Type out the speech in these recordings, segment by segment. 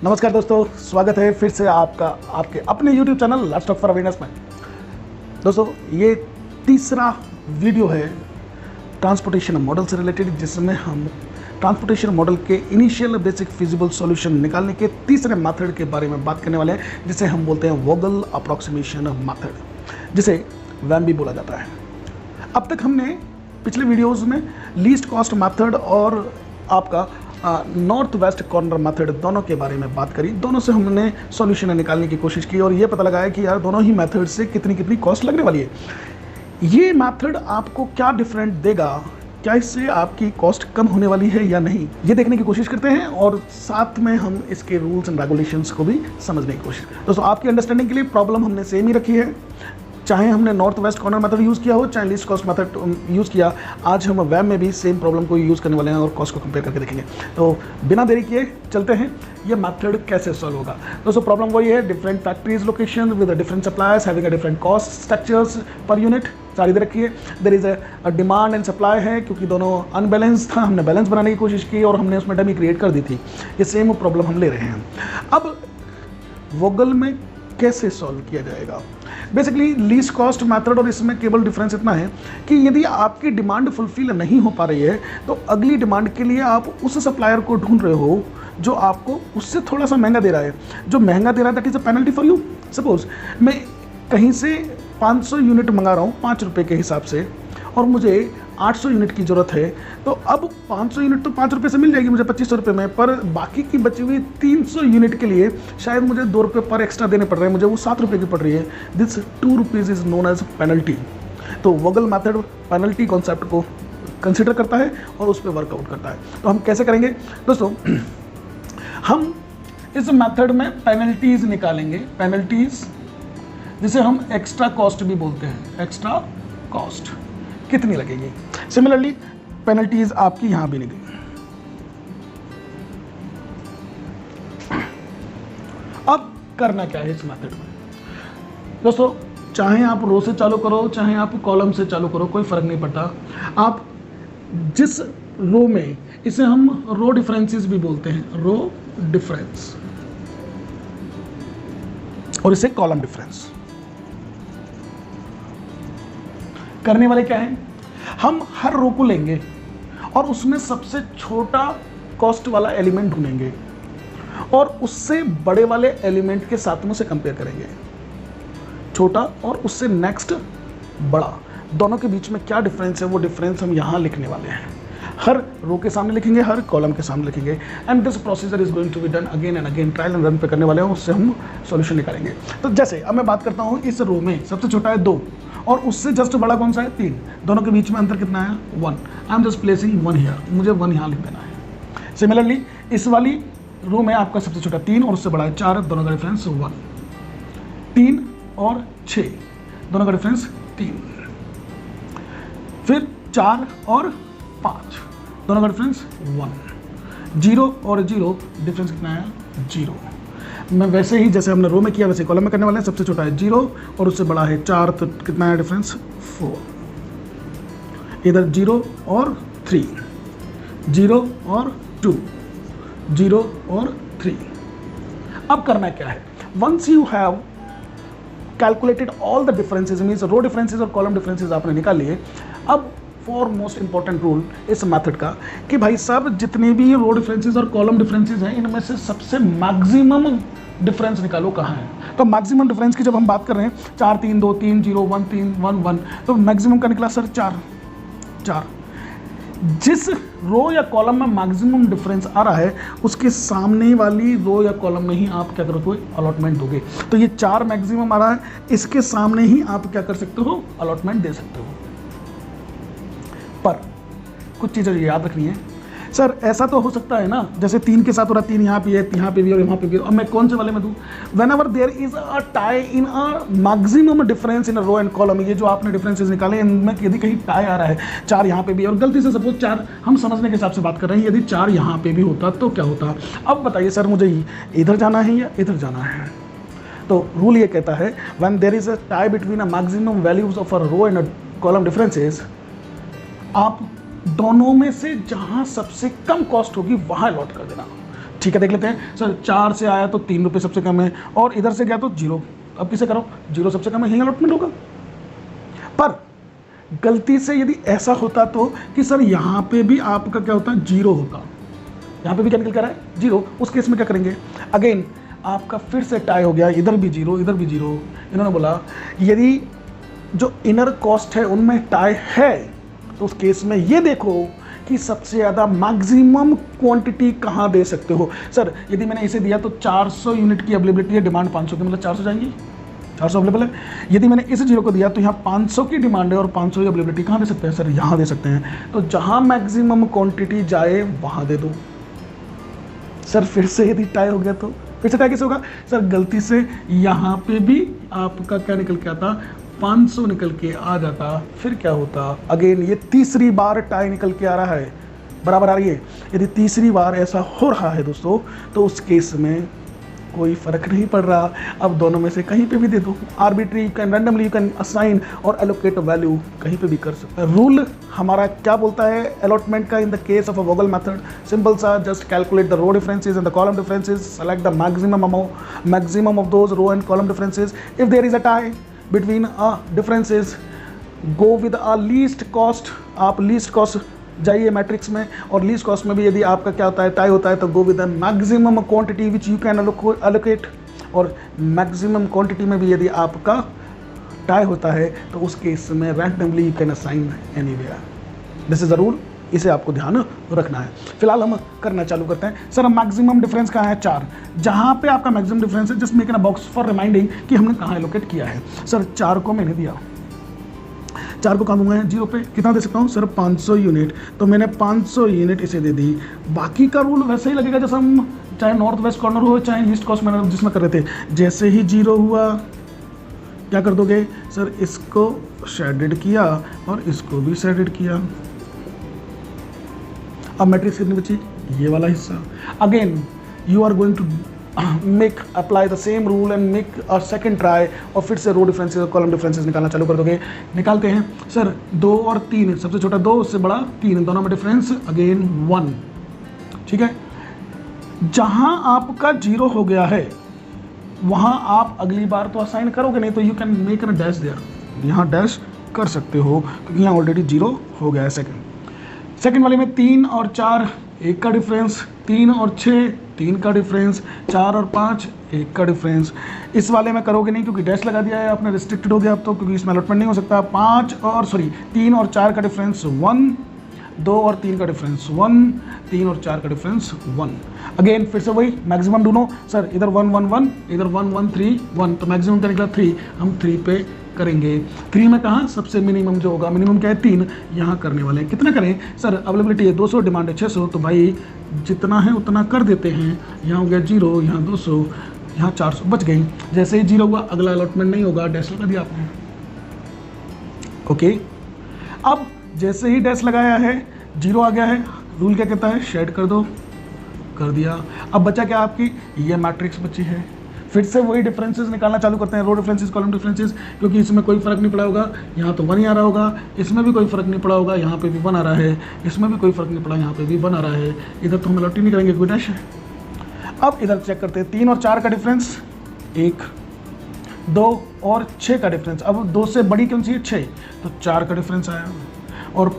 नमस्कार दोस्तों, स्वागत है फिर से आपका आपके अपने YouTube channel let's talk for awareness में। दोस्तों, ये तीसरा वीडियो है ट्रांसपोर्टेशन मॉडल से रिलेटेड, जिसमें हम ट्रांसपोर्टेशन मॉडल के इनिशियल बेसिक फिजिबल सॉल्यूशन निकालने के तीसरे मेथड के बारे में बात करने वाले हैं, जिसे हम बोलते हैं वोगल अप्रॉक्सीमेशन मेथड, जिसे वैम भी बोला जाता है। अब तक हमने पिछले वीडियोज़ में लीस्ट कॉस्ट मेथड और आपका नॉर्थ वेस्ट कॉर्नर मेथड दोनों के बारे में बात करी। दोनों से हमने सॉल्यूशन निकालने की कोशिश की और ये पता लगाया कि यार दोनों ही मेथड से कितनी कितनी कॉस्ट लगने वाली है। ये मेथड आपको क्या डिफरेंट देगा, क्या इससे आपकी कॉस्ट कम होने वाली है या नहीं, ये देखने की कोशिश करते हैं और साथ में हम इसके रूल्स एंड रेगुलेशंस को भी समझने की कोशिश करते हैं। दोस्तों, आपकी अंडरस्टैंडिंग के लिए प्रॉब्लम हमने सेम ही रखी है, चाहे हमने north west corner method use किया हो, चाहे लीस्ट कॉस्ट मेथड यूज़ किया। आज हम वैम में भी सेम प्रॉब्लम को यूज़ करने वाले हैं और कॉस्ट को कंपेयर करके देखेंगे। तो बिना देरी किए चलते हैं, ये मेथड कैसे सॉल्व होगा। दोस्तों, प्रॉब्लम वही है, different factories location with different suppliers having a different cost structures per unit. सारी दे रखी है, there is a demand and supply है, क्योंकि दोनों अनबैलेंस था, हमने बैलेंस बनाने की कोशिश की और हमने उसमें डमी क्रिएट कर दी थी। ये सेम प्रॉब्लम हम ले रहे हैं। अब वोगल में कैसे सॉल्व किया जाएगा? बेसिकली लीस्ट कॉस्ट मेथड और इसमें केवल डिफरेंस इतना है कि यदि आपकी डिमांड फुलफिल नहीं हो पा रही है तो अगली डिमांड के लिए आप उस सप्लायर को ढूंढ रहे हो जो आपको उससे थोड़ा सा महंगा दे रहा है। जो महंगा दे रहा है that is a penalty for you. Suppose मैं कहीं से 500 यूनिट मंगा रहा हूँ 5 रुपये के हिसाब से और मुझे 800 यूनिट की ज़रूरत है, तो अब 500 यूनिट तो 5 रुपये से मिल जाएगी मुझे 2500 रुपये में, पर बाकी की बची हुई 300 यूनिट के लिए शायद मुझे 2 रुपये पर एक्स्ट्रा देने पड़ रहे हैं, मुझे वो 7 रुपये की पड़ रही है। This 2 rupees is known as penalty. तो वोगल मेथड पेनल्टी कॉन्सेप्ट को कंसिडर करता है और उस पर वर्कआउट करता है। तो हम कैसे करेंगे दोस्तों? हम इस मेथड में पेनल्टीज़ निकालेंगे, पेनल्टीज़ जिसे हम एक्स्ट्रा कॉस्ट भी बोलते हैं। एक्स्ट्रा कॉस्ट कितनी लगेगी? सिमिलरली पेनल्टीज आपकी यहां भी निकलेगी। अब करना क्या है इस मेथड में? दोस्तों, चाहे आप रो से चालू करो, चाहे आप कॉलम से चालू करो, कोई फर्क नहीं पड़ता। आप जिस रो में, इसे हम रो डिफरेंसेस भी बोलते हैं, रो डिफरेंस, और इसे कॉलम डिफरेंस। करने वाले क्या है, हम हर रो को लेंगे और उसमें सबसे छोटा कॉस्ट वाला एलिमेंट ढूंढेंगे और उससे बड़े वाले एलिमेंट के साथ में उसे कंपेयर करेंगे। छोटा और उससे नेक्स्ट बड़ा, दोनों के बीच में क्या डिफरेंस है, वो डिफरेंस हम यहाँ लिखने वाले हैं। हर रो के सामने लिखेंगे, हर कॉलम के सामने लिखेंगे, and this procedure is going to be done again and again. Trial and run पे करने वाले हैं, उससे हम सॉल्यूशन निकालेंगे। तो जैसे अब मैं बात करता हूँ, इस रो में सबसे छोटा है 2 और उससे जस्ट बड़ा कौन सा है 3, दोनों के बीच में अंतर कितना है 1। I am just placing 1 here, मुझे 1 यहाँ लिख देना है। सिमिलरली इस वाली रो में आपका सबसे छोटा 3 और उससे बड़ा है 4, दोनों का डिफरेंस 1। 3 और 6, दोनों का डिफरेंस 3। फिर 4 और 5, दोनों का डिफरेंस 1। 0 और 0 डिफरेंस कितना है 0। मैं वैसे ही जैसे हमने रो में किया वैसे कॉलम में करने वाले हैं। सबसे छोटा है 0 और उससे बड़ा है 4, तो कितना है डिफरेंस 4। इधर 0 और 3, 0 और 2, 0 और 3। अब करना क्या है, once you have calculated all the differences, means row differences और कॉलम डिफरेंसेज आपने निकाल लिए। अब फॉर मोस्ट इंपॉर्टेंट रूल इस मेथड का कि भाई साहब जितने भी रो डिफरेंसेज और कॉलम डिफरेंसेज हैं, इनमें से सबसे मैक्सिमम डिफरेंस निकालो कहाँ है। तो मैक्सिमम डिफरेंस की जब हम बात कर रहे हैं, 4 3 2 3 0 1 3 1 1, तो मैक्सिमम का निकला सर 4। जिस रो या कॉलम में मैक्सिमम डिफरेंस आ रहा है उसके सामने वाली रो या कॉलम में ही आप क्या करोगे, अलॉटमेंट दोगे। तो ये 4 मैक्सिमम आ रहा है, इसके सामने ही आप क्या कर सकते हो, अलॉटमेंट दे सकते हो। पर कुछ चीज़ें याद रखनी है। सर ऐसा तो हो सकता है ना, जैसे 3 के साथ हो रहा, 3 यहाँ पे है, यहाँ पे भी और यहाँ पे भी, और मैं कौन से वाले में दूँ? Whenever there is a tie in a maximum difference in a row and column, ये जो आपने डिफरेंसेस निकाले इनमें यदि कहीं टाई आ रहा है, 4 यहाँ पे भी और गलती से सपोज 4, हम समझने के हिसाब से बात कर रहे हैं, यदि 4 यहाँ पे भी होता तो क्या होता? अब बताइए सर मुझे इधर जाना है या इधर जाना है? तो रूल ये कहता है, when there is a tie between a maximum values of a row and column differences, आप दोनों में से जहां सबसे कम कॉस्ट होगी वहां अलॉट कर देना। ठीक है, देख लेते हैं सर। 4 से आया तो 3 रुपये सबसे कम है, और इधर से गया तो 0। अब किसे करो, 0 सबसे कम है, यही अलॉटमेंट होगा। पर गलती से यदि ऐसा होता तो कि सर यहाँ पे भी आपका क्या होता है, 0 होता, यहाँ पे भी क्या निकल कर रहा है, 0। उस केस में क्या करेंगे, अगेन आपका फिर से टाई हो गया, इधर भी 0 इधर भी 0। इन्होंने बोला यदि जो इनर कॉस्ट है उनमें टाई है तो उस केस में ये देखो कि सबसे ज़्यादा मैक्सिमम क्वांटिटी कहाँ दे सकते हो। सर यदि मैंने इसे दिया तो 400 यूनिट की अवेलेबिलिटी है, डिमांड 500 की, मतलब 400 जाएंगी, 400 अवेलेबल है। यदि मैंने इस 0 को दिया तो यहाँ 500 की डिमांड है और 500 की अवेलेबिलिटी कहाँ दे सकते हैं सर, यहाँ दे सकते हैं। तो जहाँ मैक्सिमम क्वांटिटी जाए वहाँ दे दो। सर फिर से यदि टाई हो गया तो फिर से टाई कैसे होगा सर, गलती से यहाँ पे भी आपका क्या निकल के आता, 500 निकल के आ जाता, फिर क्या होता, अगेन ये तीसरी बार टाई निकल के आ रहा है, बराबर आ रही है। यदि तीसरी बार ऐसा हो रहा है दोस्तों तो उस केस में कोई फर्क नहीं पड़ रहा, अब दोनों में से कहीं पे भी दे दो। Arbitrary, you can randomly, you can assign और एलोकेट वैल्यू, कहीं पे भी कर सकते हैं। रूल हमारा क्या बोलता है अलॉटमेंट का, in the case of a Vogel method, simple सा, just calculate the row differences and the column differences, select the maximum of those row and column differences. If there is a tie between differences, go with a least cost. आप least cost जाइए matrix में, और least cost में भी यदि आपका क्या होता है, टाई होता है, तो go with the maximum quantity which you can allocate. और मैक्सिमम क्वांटिटी में भी यदि आपका टाई होता है तो उस केस में randomly you can assign anywhere. This is a rule, इसे आपको ध्यान रखना है। फिलहाल हम करना चालू करते हैं। सर मैक्सिमम डिफरेंस कहाँ है, 4। जहाँ पे आपका मैक्सिमम डिफरेंस है, just make in a box for reminding कि हमने कहाँ एलोकेट किया है। सर 4 को मैंने दिया, 4 को कहाँ दूंगा, 0 पे कितना दे सकता हूँ सर, 500 यूनिट। तो मैंने 500 यूनिट इसे दे दी। बाकी का रूल वैसे ही लगेगा जैसे हम चाहे नॉर्थ वेस्ट कॉर्नर हो चाहे ईस्ट कॉस्ट मैंने जिसमें कर रहे थे। जैसे ही 0 हुआ क्या कर दोगे सर, इसको शेडेड किया और इसको भी शेडेड किया। अब मैट्रिक्स कितनी बची, ये वाला हिस्सा। Again you are going to make apply the same rule and make a second try, और फिर से रो डिफरेंसेस और कॉलम डिफरेंसेस निकालना चालू कर दोगे। निकालते हैं सर, 2 और 3, सबसे छोटा 2, उससे बड़ा 3, दोनों में डिफरेंस अगेन 1। ठीक है, जहां आपका 0 हो गया है वहां आप अगली बार तो असाइन करोगे नहीं, तो you can make a dash there, यहाँ डैश कर सकते हो क्योंकि यहाँ ऑलरेडी 0 हो गया है। सेकेंड वाले में 3 और 4 1 का डिफरेंस, 3 और 6 3 का डिफरेंस, 4 और 5 1 का डिफरेंस। इस वाले में करोगे नहीं क्योंकि डैश लगा दिया है आपने, रिस्ट्रिक्टेड हो गया अब तो, क्योंकि इसमें अलॉटमेंट नहीं हो सकता। 3 और 4 का डिफरेंस 1, 2 और 3 का डिफरेंस 1, 3 और 4 का डिफरेंस 1। अगेन फिर से वही मैक्सिमम ढूंढो सर, इधर 1 1 1, इधर 1 1 3 1, तो मैक्सिमम क्या निकला 3, हम 3 पे करेंगे। 3 में कहाँ, सबसे मिनिमम जो होगा, मिनिमम क्या है 3, यहाँ करने वाले हैं। कितना करें सर, अवेलेबिलिटी है 200, डिमांड है 600, तो भाई जितना है उतना कर देते हैं। यहाँ हो गया 0, यहाँ 200, यहाँ 400, बच गई। जैसे ही 0 हुआ अगला अलॉटमेंट नहीं होगा, डैश लगा दिया आपने। ओके, अब जैसे ही डैश लगाया है 0 आ गया है, रूल क्या कहता है, शेड कर दो, कर दिया। अब बचा क्या आपकी, ये मैट्रिक्स बची है। फिर से वही डिफरेंसेस निकालना चालू करते हैं, रो डिफरेंसेस, कॉलम डिफरेंसेस, क्योंकि इसमें कोई फर्क नहीं पड़ा होगा, यहाँ तो 1 ही आ रहा होगा, इसमें भी कोई फर्क नहीं पड़ा होगा, यहाँ पे भी 1 आ रहा है, इसमें भी कोई फर्क नहीं पड़ा, यहाँ पे भी 1 आ रहा है। इधर तो हम अलॉट नहीं करेंगे, कोई डैश है। अब इधर चेक करते हैं, 3 और 4 का डिफरेंस 1, 2 और 6 का डिफरेंस। अब 2 से बड़ी कौन सी है, 6, तो 4 का डिफरेंस आया, और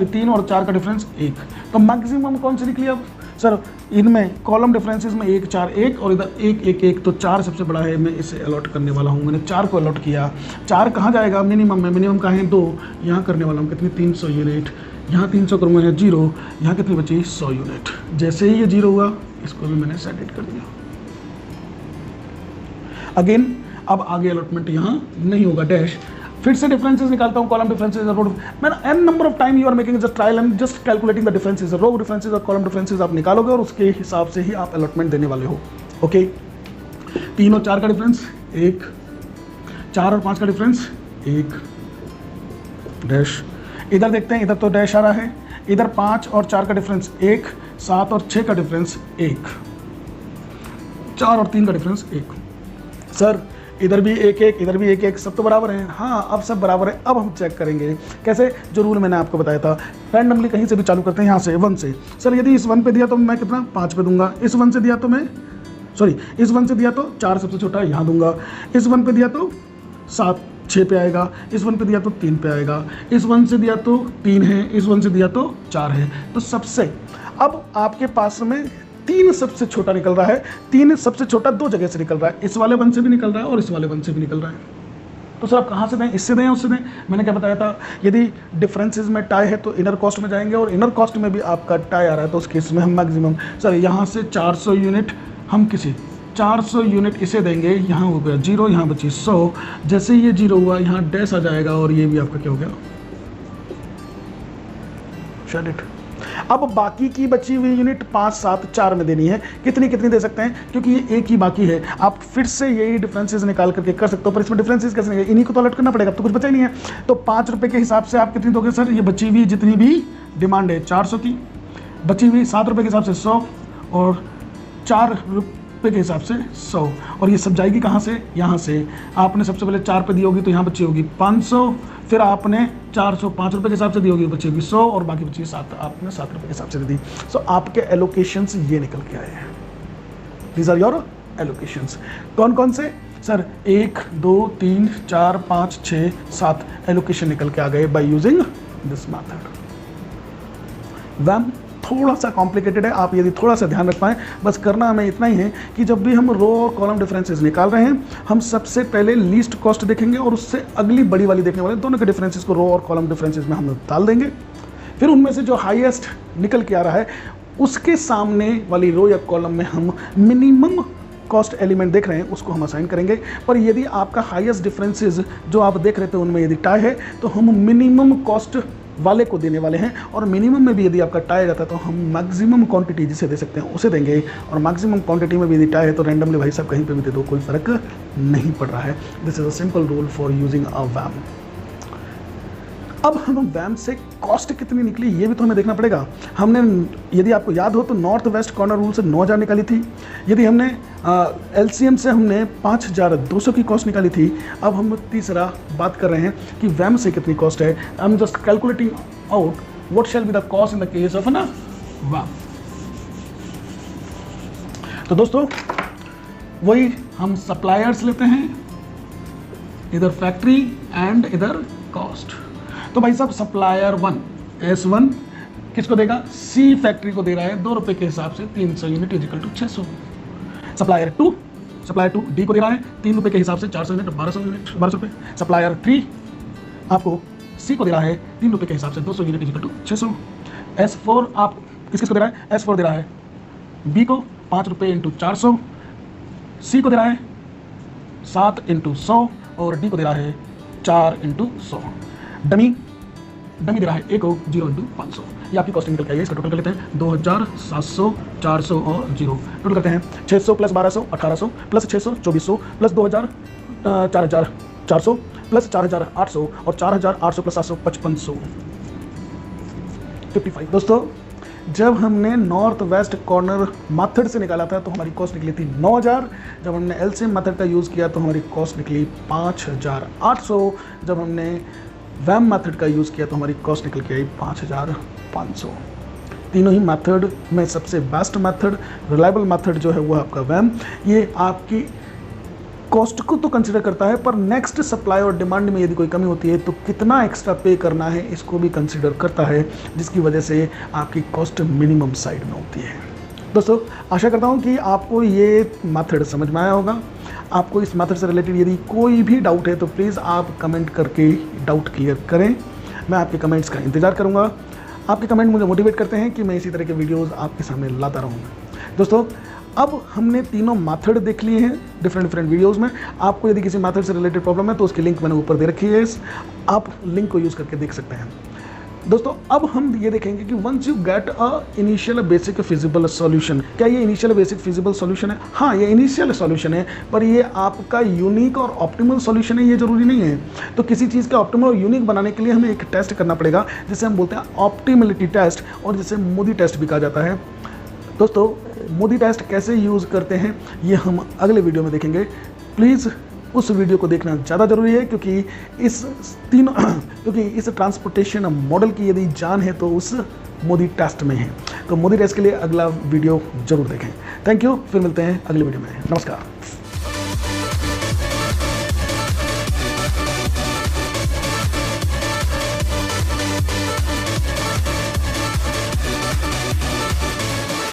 3 और 4 का डिफरेंस 1, तो मैक्सिमम कौन सी निकली। अब सर इनमें कॉलम डिफरेंसेस में 1 4 1 और इधर 1 1 1, तो 4 सबसे बड़ा है, मैं इसे अलॉट करने वाला हूँ। मैंने 4 को अलॉट किया। 4 कहाँ जाएगा, मिनिमम में, मिनिमम कहाँ है 2, यहाँ करने वाला हूँ कितनी 300 यूनिट, यहाँ 300 करूँगा, यहाँ 0, यहाँ कितनी बची 100 यूनिट। जैसे ही ये 0 हुआ इसको भी मैंने सेट कर दिया। अगेन अब आगे अलॉटमेंट यहाँ नहीं होगा, डैश। फिर से डिफरेंसेस निकालता हूँ, कॉलम डिफरेंसेस, रो, मैं an number of time you are making just trial and just calculating the differences, row differences और कॉलम डिफरेंसेस आप निकालोगे और उसके हिसाब से ही आप अलॉटमेंट देने वाले हो। ओके, 3 और 4 का डिफरेंस 1, 4 और 5 का डिफरेंस 1, डैश। इधर देखते हैं, इधर तो डैश आ रहा है, इधर 5 और 4 का डिफरेंस 1, 7 और 6 का डिफरेंस 1, 4 और 3 का डिफरेंस 1। सर इधर भी एक एक, इधर भी एक एक, सब तो बराबर है। हाँ, अब सब बराबर है। अब हम चेक करेंगे कैसे, जो रूल मैंने आपको बताया था, रैंडमली कहीं से भी चालू करते हैं, यहाँ से 1 से। सर यदि इस 1 पे दिया तो मैं कितना 5 पे दूंगा, इस 1 से दिया तो मैं इस 1 से दिया तो 4 सबसे छोटा यहाँ दूंगा, इस 1 पे दिया तो 7 6 पे आएगा, इस 1 पे दिया तो 3 पे आएगा, इस 1 से दिया तो 3 है, इस 1 से दिया तो 4 है। तो सबसे अब आपके पास में 3 सबसे छोटा निकल रहा है, 3 सबसे छोटा 2 जगह से निकल रहा है, इस वाले 1 से भी निकल रहा है और इस वाले 1 से भी निकल रहा है। तो सर आप कहाँ से दें, इससे दें उससे दें? मैंने क्या बताया था, यदि डिफरेंसेस में टाई है तो इनर कॉस्ट में जाएंगे, और इनर कॉस्ट में भी आपका टाई आ रहा है तो उस केस में हम मैक्सिमम, सर यहाँ से 400 यूनिट हम किसी 400 यूनिट इसे देंगे, यहाँ हो गया 0, यहाँ बची 100, जैसे ये 0 हुआ यहाँ डैश आ जाएगा और ये भी आपका क्या हो गया, शेड इट। अब बाकी की बची हुई यूनिट 5 7 4 में देनी है। कितनी कितनी दे सकते हैं, क्योंकि ये एक ही बाकी है। आप फिर से यही डिफरेंसेस निकाल करके कर सकते हो, पर इसमें डिफरेंसेस कैसे नहीं है, इन्हीं को तो अलर्ट करना पड़ेगा, अब तो कुछ बचा ही नहीं है। तो 5 रुपये के हिसाब से आप कितनी दोगे सर, ये बची हुई जितनी भी डिमांड है 400 की, बची हुई 7 रुपये के हिसाब से 100, और 4 रुपये के हिसाब से 100, और ये सब जाएगी कहाँ से, यहाँ से। आपने सबसे पहले 4 पे दी होगी तो यहाँ बची होगी 500, फिर आपने 405 रुपये के हिसाब से दी होगी, बची होगी 100, और बाकी बची 7, आपने 7 रुपये के हिसाब से दे दी। सो आपके एलोकेशंस ये निकल के आए हैं, दीज आर योर एलोकेशंस। कौन कौन से सर, 1 2 3 4 5 6 7 एलोकेशन निकल के आ गए बाय यूजिंग दिस मेथड। वैम थोड़ा सा कॉम्प्लिकेटेड है, आप यदि थोड़ा सा ध्यान रख पाएँ, बस करना हमें इतना ही है कि जब भी हम रो और कॉलम डिफरेंसेस निकाल रहे हैं, हम सबसे पहले लीस्ट कॉस्ट देखेंगे और उससे अगली बड़ी वाली देखने वाले, दोनों के डिफरेंसेस को रो और कॉलम डिफरेंसेस में हम डाल देंगे। फिर उनमें से जो हाईएस्ट निकल के आ रहा है उसके सामने वाली रो या कॉलम में हम मिनिमम कॉस्ट एलिमेंट देख रहे हैं उसको हम असाइन करेंगे। पर यदि आपका हाईएस्ट डिफरेंसेस जो आप देख रहे थे उनमें यदि टाई है तो हम मिनिमम कॉस्ट वाले को देने वाले हैं, और मिनिमम में भी यदि आपका टाई रहता है तो हम मैक्सिमम क्वांटिटी जिसे दे सकते हैं उसे देंगे, और मैक्सिमम क्वांटिटी में भी यदि टाई है तो रैंडमली भाई साहब कहीं पे भी दे दो, कोई फ़र्क नहीं पड़ रहा है। This is a simple rule for using a VAM. अब हम वैम से कॉस्ट कितनी निकली ये भी तो हमें देखना पड़ेगा। हमने, यदि आपको याद हो तो नॉर्थ वेस्ट कॉर्नर रूल से 9000 निकाली थी, यदि हमने एलसीएम से हमने 5200 की कॉस्ट निकाली थी। अब हम तीसरा बात कर रहे हैं कि वैम से कितनी कॉस्ट है। I am just calculating out what shall be the cost in the case of ना वैम। तो दोस्तों वही हम सप्लायर्स लेते हैं, इधर फैक्ट्री एंड इधर कॉस्ट। तो भाई साहब सप्लायर 1 S1 किसको देगा, सी फैक्ट्री को दे रहा है 2 रुपये के हिसाब से 300 unit equal to 600। Supplier 2 D को दे रहा है 3 रुपये के हिसाब से 400 यूनिट 1200 रुपये। सप्लायर 3 आपको सी को दे रहा है 3 रुपये के हिसाब से 200 यूनिट इजिकल टू 600। S4 आप किसको दे रहा है, S4 दे रहा है बी को 5 रुपये इंटू 400, सी को दे रहा है 7 इंटू 100, और डी को दे रहा है 4 इंटू 100। डमी दे रहा है ए को 0 इंटू 500। ये आपकी कॉस्टिंग निकल के आई है। इसका टोटल कर लेते हैं 2700, 400 और 0। टोटल करते हैं 600 प्लस 1200 1800 प्लस 600 2400 प्लस 2000 4400 प्लस 4800 और 4800 प्लस 700 5500 55। दोस्तों जब हमने नॉर्थ वेस्ट कॉर्नर मेथड से निकाला था तो हमारी कॉस्ट निकली थी 9000। जब हमने एलसीएम मेथड का यूज़ किया तो हमारी कॉस्ट निकली 5800। जब हमने वैम मेथड का यूज़ किया तो हमारी कॉस्ट निकल के आई 5500। तीनों ही मेथड में सबसे बेस्ट मेथड, रिलायबल मेथड जो है वो आपका वैम। ये आपकी कॉस्ट को तो कंसिडर करता है, पर नेक्स्ट सप्लाई और डिमांड में यदि कोई कमी होती है तो कितना एक्स्ट्रा पे करना है इसको भी कंसिडर करता है, जिसकी वजह से आपकी कॉस्ट मिनिमम साइड में होती है। दोस्तों आशा करता हूँ कि आपको ये मेथड समझ में आया होगा। आपको इस मेथड से रिलेटेड यदि कोई भी डाउट है तो प्लीज़ आप कमेंट करके डाउट क्लियर करें। मैं आपके कमेंट्स का इंतज़ार करूँगा। आपके कमेंट मुझे मोटिवेट करते हैं कि मैं इसी तरह के वीडियोज़ आपके सामने लाता रहूँगा। दोस्तों अब हमने तीनों मेथड देख लिए हैं डिफरेंट वीडियोज़ में। आपको यदि किसी मेथड से रिलेटेड प्रॉब्लम है तो उसकी लिंक मैंने ऊपर दे रखी है, आप लिंक को यूज़ करके देख सकते हैं। दोस्तों अब हम ये देखेंगे कि once you get a initial basic feasible solution, क्या ये इनिशियल बेसिक फिजिबल सॉल्यूशन है? हाँ, ये इनिशियल सॉल्यूशन है, पर ये आपका यूनिक और ऑप्टिमल सॉल्यूशन है ये ज़रूरी नहीं है। तो किसी चीज़ का ऑप्टिमल और यूनिक बनाने के लिए हमें एक टेस्ट करना पड़ेगा जिसे हम बोलते हैं ऑप्टिमलिटी टेस्ट, और जिसे मूडी टेस्ट भी कहा जाता है। दोस्तों मूडी टेस्ट कैसे यूज़ करते हैं ये हम अगले वीडियो में देखेंगे। प्लीज़ उस वीडियो को देखना ज़्यादा ज़रूरी है, क्योंकि इस ट्रांसपोर्टेशन मॉडल की यदि जान है तो उस मोदी टेस्ट में है। तो मोदी टेस्ट के लिए अगला वीडियो जरूर देखें। थैंक यू, फिर मिलते हैं अगले वीडियो में। नमस्कार।